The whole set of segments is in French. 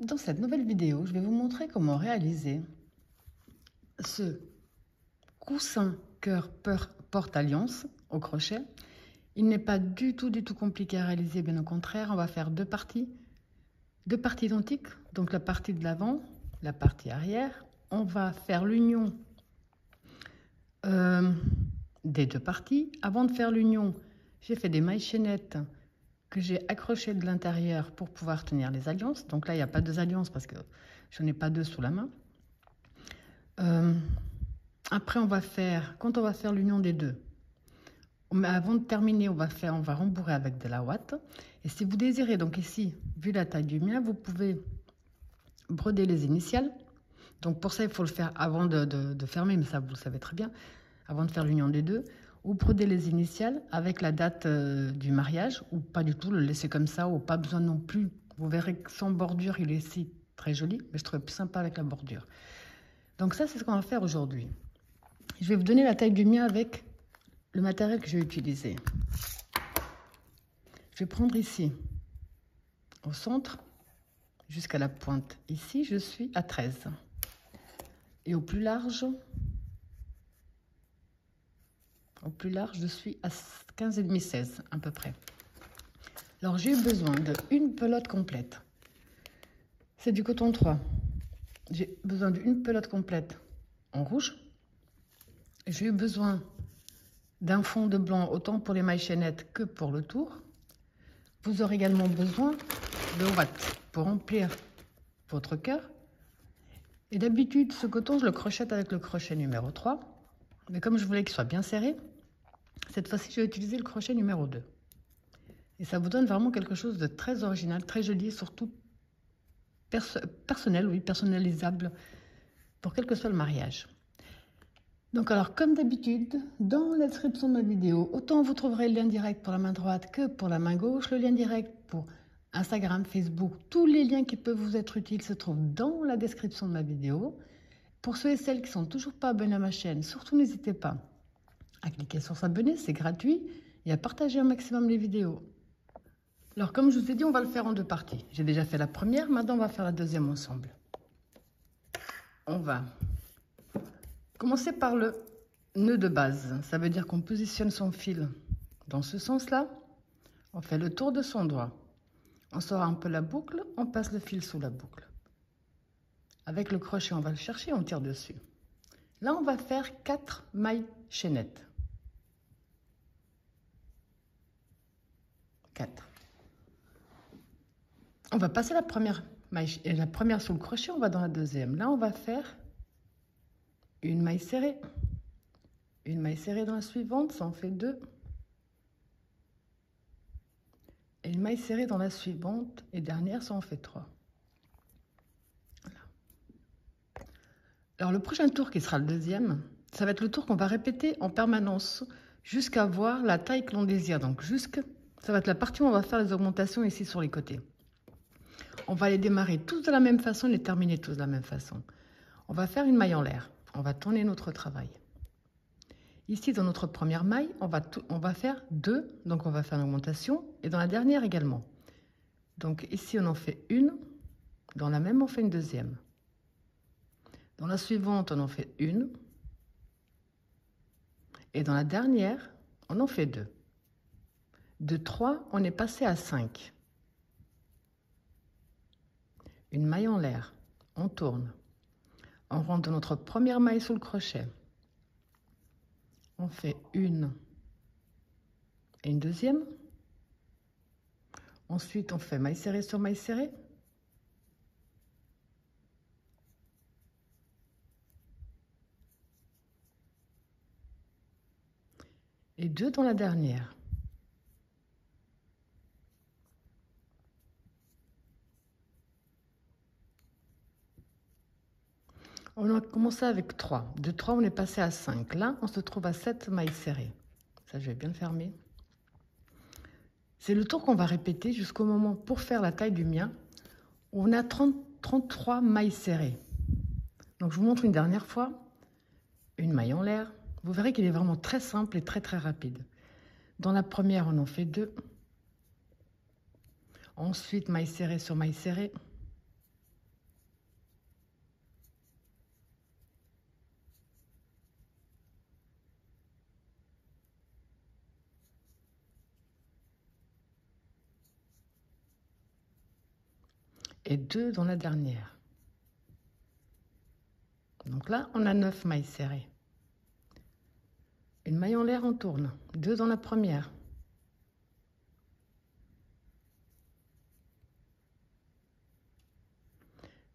Dans cette nouvelle vidéo, je vais vous montrer comment réaliser ce coussin cœur porte-alliance au crochet. Il n'est pas du tout compliqué à réaliser, bien au contraire. On va faire deux parties identiques, donc la partie de l'avant, la partie arrière. On va faire l'union des deux parties. Avant de faire l'union, j'ai fait des mailles chaînettes que j'ai accrochées de l'intérieur pour pouvoir tenir les alliances. Donc là, il n'y a pas deux alliances parce que je n'ai pas deux sous la main. Après, quand on va faire l'union des deux, avant de terminer, on va rembourrer avec de la ouate. Et si vous désirez, donc ici, vu la taille du mien, vous pouvez broder les initiales. Donc pour ça, il faut le faire avant de fermer, mais ça, vous le savez très bien, avant de faire l'union des deux. Ou broder les initiales avec la date du mariage, ou pas du tout, le laisser comme ça, ou pas besoin non plus. Vous verrez que sans bordure, il est ici très joli, mais je trouve plus sympa avec la bordure. Donc ça, c'est ce qu'on va faire aujourd'hui. Je vais vous donner la taille du mien avec le matériel que je vais utiliser. Je vais prendre ici, au centre, jusqu'à la pointe. Ici, je suis à 13. Et au plus large, je suis à 15,5, 16 à peu près. Alors, j'ai eu besoin d'une pelote complète. C'est du coton 3. J'ai besoin d'une pelote complète en rouge. J'ai eu besoin d'un fond de blanc, autant pour les mailles chaînettes que pour le tour. Vous aurez également besoin de ouate pour remplir votre cœur. Et d'habitude, ce coton, je le crochette avec le crochet numéro 3. Mais comme je voulais qu'il soit bien serré, cette fois-ci, je vais utiliser le crochet numéro 2. Et ça vous donne vraiment quelque chose de très original, très joli, et surtout personnel, oui, personnalisable, pour quel que soit le mariage. Donc alors, comme d'habitude, dans la description de ma vidéo, autant vous trouverez le lien direct pour la main droite que pour la main gauche, le lien direct pour Instagram, Facebook, tous les liens qui peuvent vous être utiles se trouvent dans la description de ma vidéo. Pour ceux et celles qui ne sont toujours pas abonnés à ma chaîne, surtout n'hésitez pas à cliquer sur s'abonner, c'est gratuit, et à partager un maximum les vidéos. Alors comme je vous ai dit, on va le faire en deux parties. J'ai déjà fait la première, maintenant on va faire la deuxième ensemble. On va commencer par le nœud de base. Ça veut dire qu'on positionne son fil dans ce sens-là. On fait le tour de son doigt. On sort un peu la boucle, on passe le fil sous la boucle. Avec le crochet, on va le chercher, on tire dessus. Là, on va faire 4 mailles chaînettes. 4. On va passer la première maille, et la première sous le crochet, on va dans la deuxième. Là, on va faire une maille serrée. Une maille serrée dans la suivante, ça en fait 2. Et une maille serrée dans la suivante et dernière, ça en fait 3. Voilà. Alors le prochain tour qui sera le deuxième, ça va être le tour qu'on va répéter en permanence jusqu'à voir la taille que l'on désire. Donc ça va être la partie où on va faire les augmentations ici sur les côtés. On va les démarrer tous de la même façon, les terminer tous de la même façon. On va faire une maille en l'air. On va tourner notre travail. Ici, dans notre première maille, on va faire 2, donc on va faire une augmentation, et dans la dernière également. Donc ici, on en fait une, dans la même, on fait une deuxième. Dans la suivante, on en fait une, et dans la dernière, on en fait 2. De 3, on est passé à 5. Une maille en l'air, on tourne. On rentre dans notre première maille sous le crochet. On fait une et une deuxième. Ensuite, on fait maille serrée sur maille serrée. Et 2 dans la dernière. On a commencé avec 3. De 3, on est passé à 5. Là, on se trouve à 7 mailles serrées. Ça, je vais bien le fermer. C'est le tour qu'on va répéter jusqu'au moment, pour faire la taille du mien, où on a 33 mailles serrées. Donc, je vous montre une dernière fois. Une maille en l'air. Vous verrez qu'il est vraiment très simple et très rapide. Dans la première, on en fait 2. Ensuite, maille serrée sur maille serrée. et 2 dans la dernière. Donc là, on a 9 mailles serrées. Une maille en l'air, on tourne. 2 dans la première.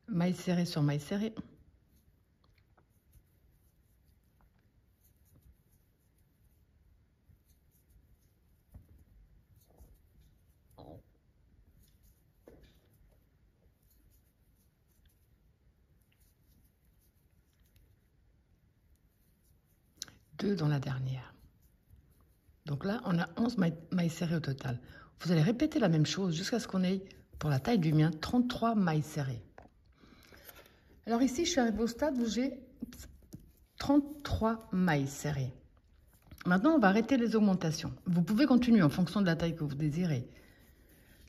Maille serrée sur maille serrée. Deux dans la dernière. Donc là, on a 11 mailles serrées au total. Vous allez répéter la même chose jusqu'à ce qu'on ait, pour la taille du mien, 33 mailles serrées. Alors ici, je suis arrivée au stade où j'ai 33 mailles serrées. Maintenant, on va arrêter les augmentations. Vous pouvez continuer en fonction de la taille que vous désirez.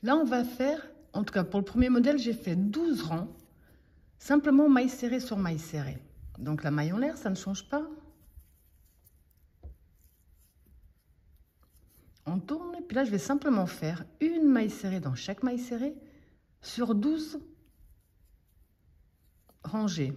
Là, on va faire, en tout cas pour le premier modèle, j'ai fait 12 rangs, simplement maille serrée sur maille serrée. Donc la maille en l'air, ça ne change pas. On tourne, et puis là, je vais simplement faire une maille serrée dans chaque maille serrée sur 12 rangées.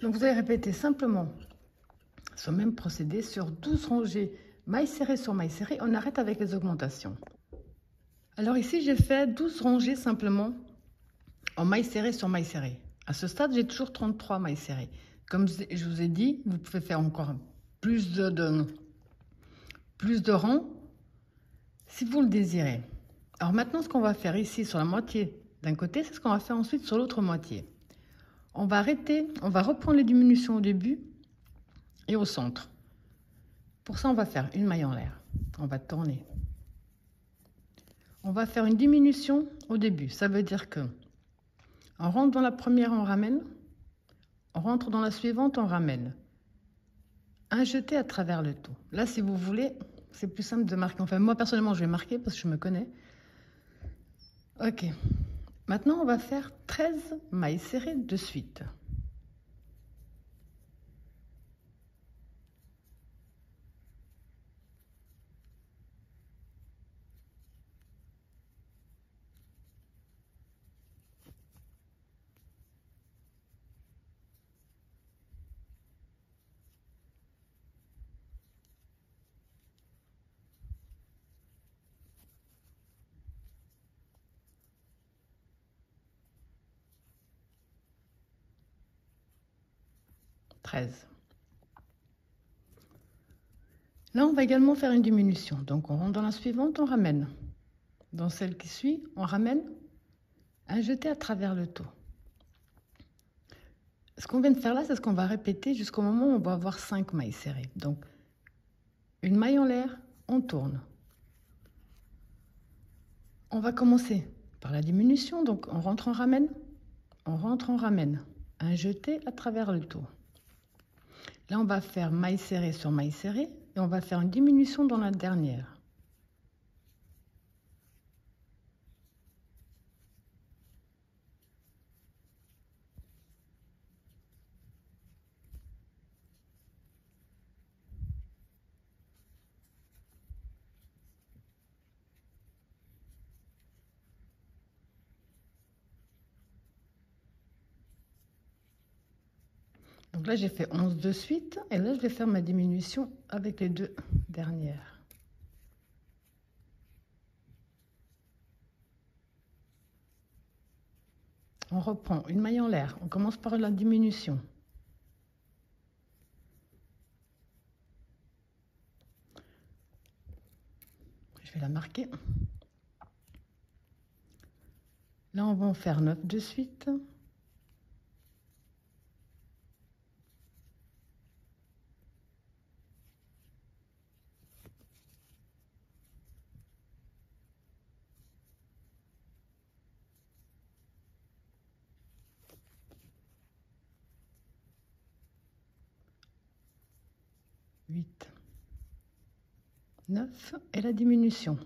Donc vous allez répéter simplement ce même procédé sur 12 rangées, maille serrée sur maille serrée. On arrête avec les augmentations. Alors ici, j'ai fait 12 rangées simplement en maille serrée sur maille serrée. À ce stade, j'ai toujours 33 mailles serrées. Comme je vous ai dit, vous pouvez faire encore plus de rangs si vous le désirez. Alors maintenant, ce qu'on va faire ici sur la moitié d'un côté, c'est ce qu'on va faire ensuite sur l'autre moitié. On va arrêter, on va reprendre les diminutions au début et au centre. Pour ça, on va faire une maille en l'air. On va tourner. On va faire une diminution au début. Ça veut dire que on rentre dans la première, on ramène. On rentre dans la suivante, on ramène. Un jeté à travers le tout. Là, si vous voulez, c'est plus simple de marquer. Enfin, moi, personnellement, je vais marquer parce que je me connais. Ok. Maintenant, on va faire 13 mailles serrées de suite. Là, on va également faire une diminution. Donc, on rentre dans la suivante, on ramène. Dans celle qui suit, on ramène. Un jeté à travers le tout. Ce qu'on vient de faire là, c'est ce qu'on va répéter jusqu'au moment où on va avoir 5 mailles serrées. Donc, une maille en l'air, on tourne. On va commencer par la diminution. Donc, on rentre, on ramène. On rentre, on ramène. Un jeté à travers le tout. Là, on va faire maille serrée sur maille serrée et on va faire une diminution dans la dernière. Donc là, j'ai fait 11 de suite. Et là, je vais faire ma diminution avec les deux dernières. On reprend une maille en l'air. On commence par la diminution. Je vais la marquer. Là, on va en faire 9 de suite. Huit, 9 et la diminution.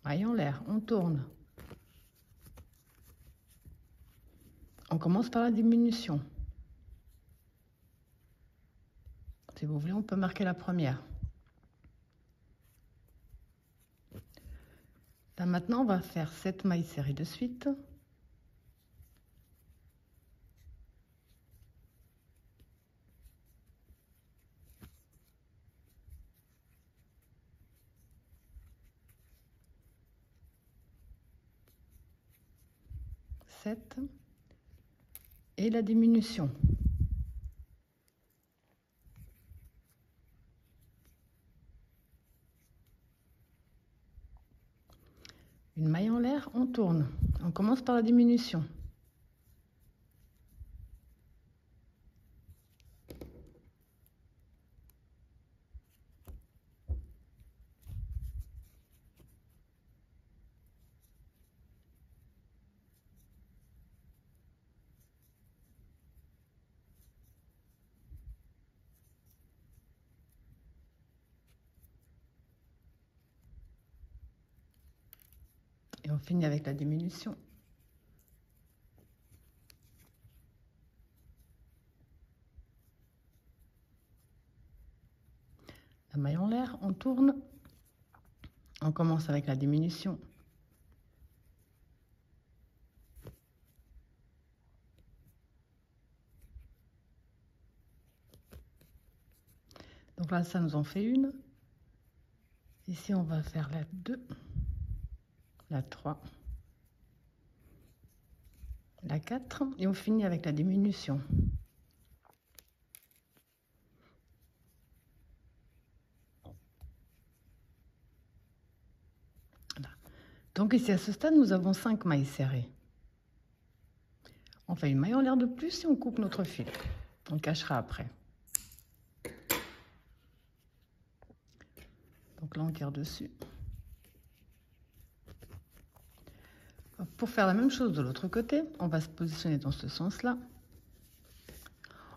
Maille en l'air, on tourne. On commence par la diminution. Si vous voulez, on peut marquer la première. Là maintenant, on va faire 7 mailles serrées de suite. Et la diminution. Une maille en l'air, on tourne. On commence par la diminution. Et on finit avec la diminution. La maille en l'air, on tourne. On commence avec la diminution. Donc là, ça nous en fait une. Ici, on va faire la 2, la 3, la 4 et on finit avec la diminution. Voilà. Donc ici, à ce stade, nous avons 5 mailles serrées. On fait une maille en l'air de plus et on coupe notre fil. On cachera après. Donc là, on tire dessus. Pour faire la même chose de l'autre côté, on va se positionner dans ce sens-là.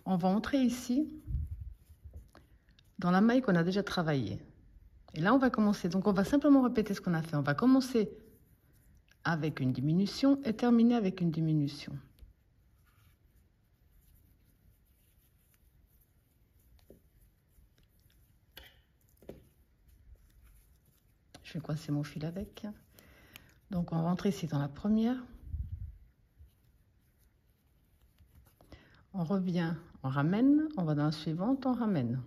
On va entrer ici, dans la maille qu'on a déjà travaillée. Et là, on va commencer. Donc, on va simplement répéter ce qu'on a fait. On va commencer avec une diminution et terminer avec une diminution. Je vais coincer mon fil avec. Donc, on rentre ici dans la première. On revient, on ramène. On va dans la suivante, on ramène.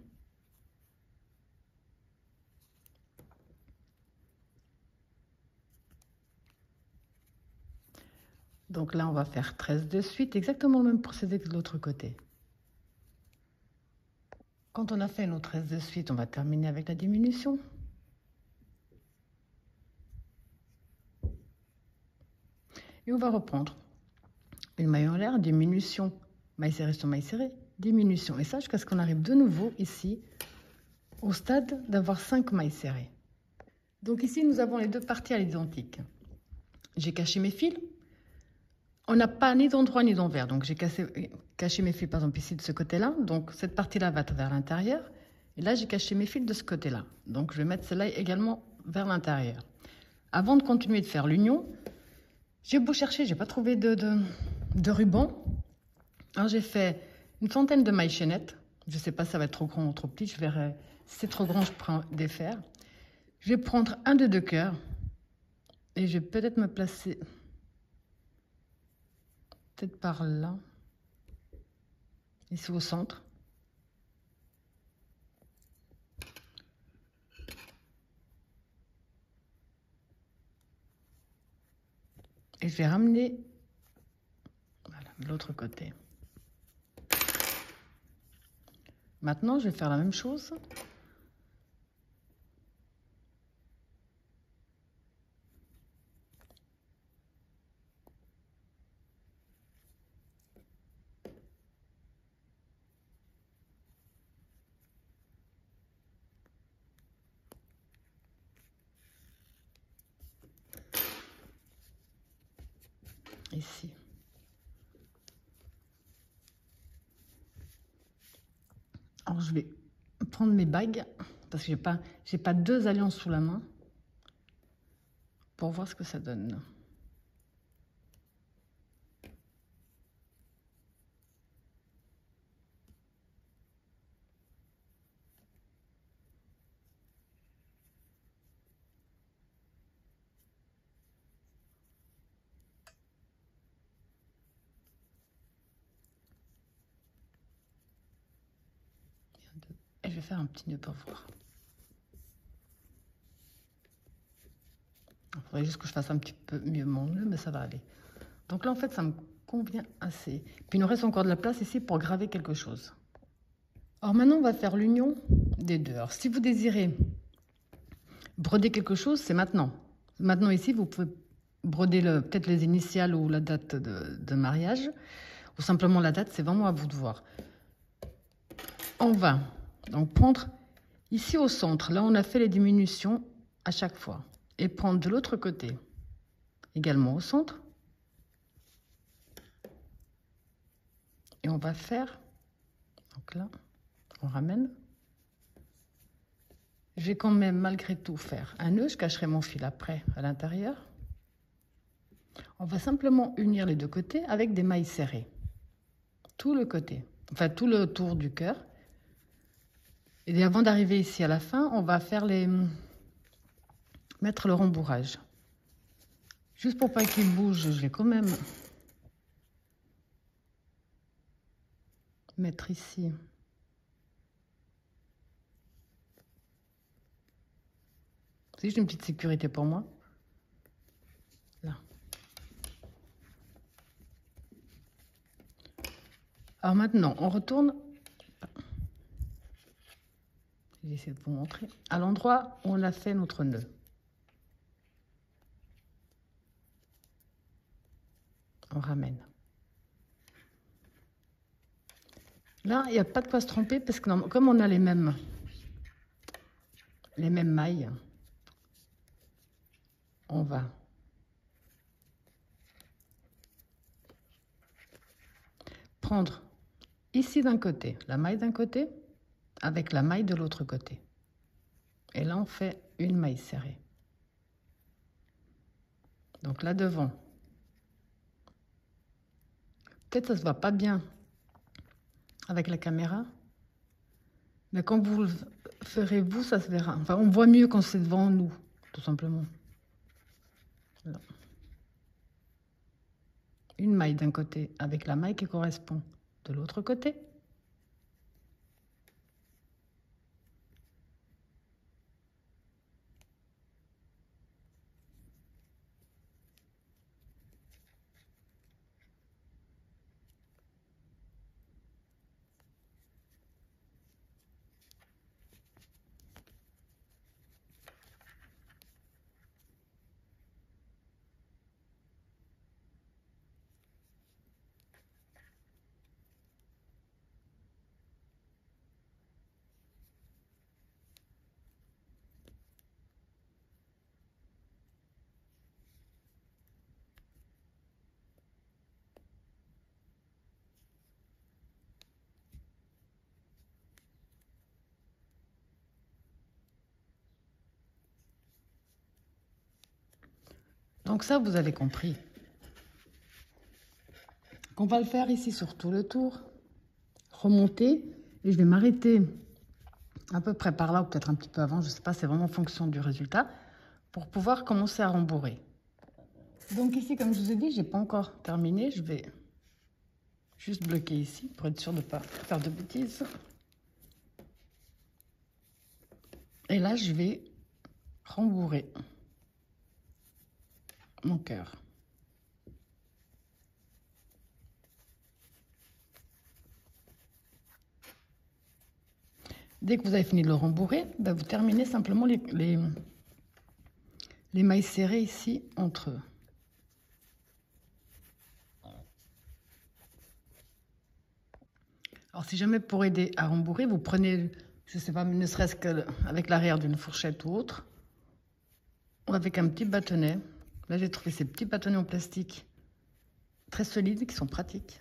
Donc là, on va faire 13 de suite, exactement le même procédé que de l'autre côté. Quand on a fait nos 13 de suite, on va terminer avec la diminution. Et on va reprendre une maille en l'air, diminution, maille serrée sur maille serrée, diminution. Et ça, jusqu'à ce qu'on arrive de nouveau ici, au stade d'avoir 5 mailles serrées. Donc ici, nous avons les deux parties à l'identique. J'ai caché mes fils. On n'a pas ni d'endroit ni d'envers. Donc j'ai caché mes fils, par exemple, ici de ce côté-là. Donc cette partie-là va vers l'intérieur. Et là, j'ai caché mes fils de ce côté-là. Donc je vais mettre celle-là également vers l'intérieur. Avant de continuer de faire l'union, j'ai beau chercher, j'ai pas trouvé de ruban. Alors j'ai fait une centaine de mailles chaînettes. Je sais pas si ça va être trop grand ou trop petit. Je verrai. Si c'est trop grand, je prends des fers. Je vais prendre un de 2 cœurs. Et je vais peut-être me placer peut-être par là. Ici au centre. Et je vais ramener voilà, de l'autre côté. Maintenant, je vais faire la même chose. Ici. Alors je vais prendre mes bagues parce que j'ai pas deux alliances sous la main pour voir ce que ça donne. Et je vais faire un petit nœud pour voir. Il faudrait juste que je fasse un petit peu mieux mon nœud, mais ça va aller. Donc là, en fait, ça me convient assez. Puis il nous reste encore de la place ici pour graver quelque chose. Alors maintenant, on va faire l'union des deux. Alors si vous désirez broder quelque chose, c'est maintenant. Maintenant ici, vous pouvez broder peut-être les initiales ou la date de mariage. Ou simplement la date, c'est vraiment à vous de voir. On va donc prendre ici au centre, là on a fait les diminutions à chaque fois, et prendre de l'autre côté, également au centre, et on va faire, donc là, on ramène, je vais quand même malgré tout faire un nœud, je cacherai mon fil après à l'intérieur, on va simplement unir les deux côtés avec des mailles serrées, tout le côté, enfin tout le tour du cœur. Et avant d'arriver ici à la fin, on va faire mettre le rembourrage. Juste pour pas qu'il bouge, je vais quand même mettre ici. C'est juste une petite sécurité pour moi. Là. Alors maintenant, on retourne. J'essaie de vous montrer. À l'endroit où on a fait notre nœud. On ramène. Là, il n'y a pas de quoi se tromper parce que comme on a les mêmes mailles, on va prendre ici d'un côté, la maille d'un côté, avec la maille de l'autre côté. Et là, on fait une maille serrée. Donc là devant. Peut-être ça se voit pas bien avec la caméra, mais quand vous le ferez vous, ça se verra. Enfin, on voit mieux quand c'est devant nous, tout simplement. Voilà. Une maille d'un côté avec la maille qui correspond de l'autre côté. Donc ça, vous avez compris. On va le faire ici sur tout le tour. Remonter. Et je vais m'arrêter à peu près par là, ou peut-être un petit peu avant. Je ne sais pas, c'est vraiment en fonction du résultat. Pour pouvoir commencer à rembourrer. Donc ici, comme je vous ai dit, je n'ai pas encore terminé. Je vais juste bloquer ici pour être sûr de ne pas faire de bêtises. Et là, je vais rembourrer mon cœur. Dès que vous avez fini de le rembourrer, ben vous terminez simplement les mailles serrées ici entre eux. Alors si jamais pour aider à rembourrer, vous prenez, je sais pas, ne serait-ce qu'avec l'arrière d'une fourchette ou autre, ou avec un petit bâtonnet. Là j'ai trouvé ces petits bâtonnets en plastique très solides qui sont pratiques.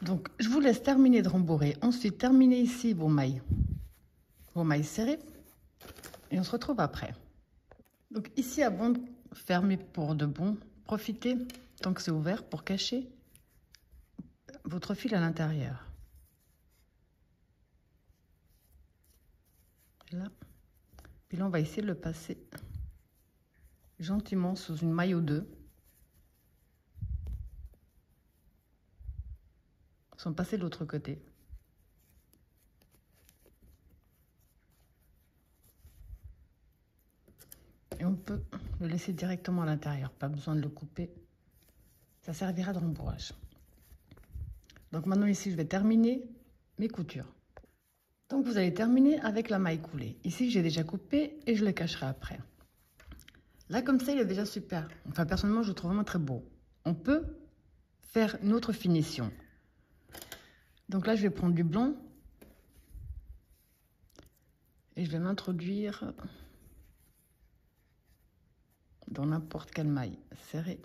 Donc, je vous laisse terminer de rembourrer. Ensuite, terminez ici vos mailles serrées. Et on se retrouve après. Donc, ici, avant de fermer pour de bon, profitez, tant que c'est ouvert, pour cacher votre fil à l'intérieur. Là. Puis là, on va essayer de le passer gentiment sous une maille ou deux. Sans passer de l'autre côté. Et on peut le laisser directement à l'intérieur, pas besoin de le couper. Ça servira de rembourrage. Donc maintenant ici, je vais terminer mes coutures. Donc vous allez terminer avec la maille coulée. Ici, j'ai déjà coupé et je le cacherai après. Là, comme ça, il est déjà super. Enfin, personnellement, je le trouve vraiment très beau. On peut faire une autre finition. Donc là, je vais prendre du blanc et je vais m'introduire dans n'importe quelle maille serrée.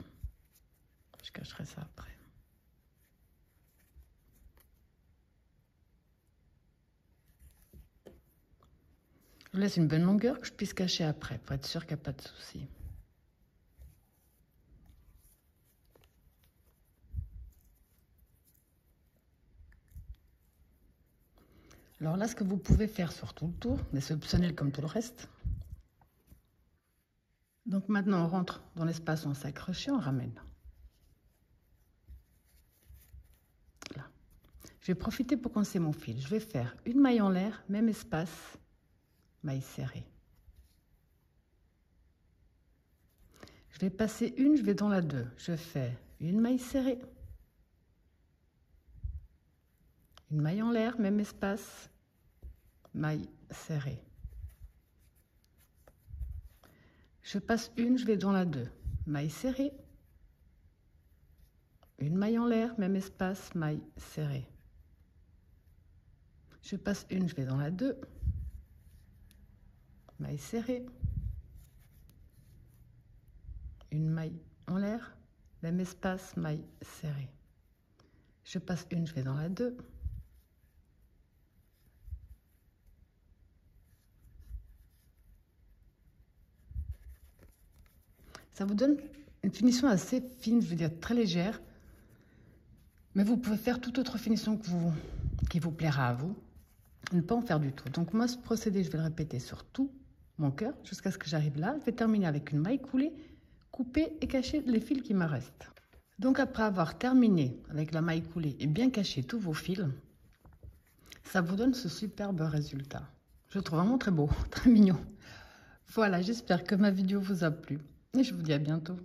Je cacherai ça après. Je laisse une bonne longueur que je puisse cacher après pour être sûr qu'il n'y a pas de souci. Alors là, ce que vous pouvez faire sur tout le tour, mais c'est optionnel comme tout le reste. Donc maintenant, on rentre dans l'espace où on s'est accroché, on ramène. Là. Je vais profiter pour coincer mon fil. Je vais faire une maille en l'air, même espace, maille serrée. Je vais passer une, je vais dans la 2. Je fais une maille serrée. Une maille en l'air, même espace, maille serrée. Je passe une, je vais dans la 2. Maille serrée. Une maille en l'air, même espace, maille serrée. Je passe une, je vais dans la 2. Maille serrée. Une maille en l'air, même espace, maille serrée. Je passe une, je vais dans la 2. Ça vous donne une finition assez fine, je veux dire très légère. Mais vous pouvez faire toute autre finition qui vous plaira à vous. Ne pas en faire du tout. Donc moi, ce procédé, je vais le répéter sur tout mon cœur jusqu'à ce que j'arrive là. Je vais terminer avec une maille coulée, couper et cacher les fils qui me restent. Donc après avoir terminé avec la maille coulée et bien caché tous vos fils, ça vous donne ce superbe résultat. Je le trouve vraiment très beau, très mignon. Voilà, j'espère que ma vidéo vous a plu et je vous dis à bientôt.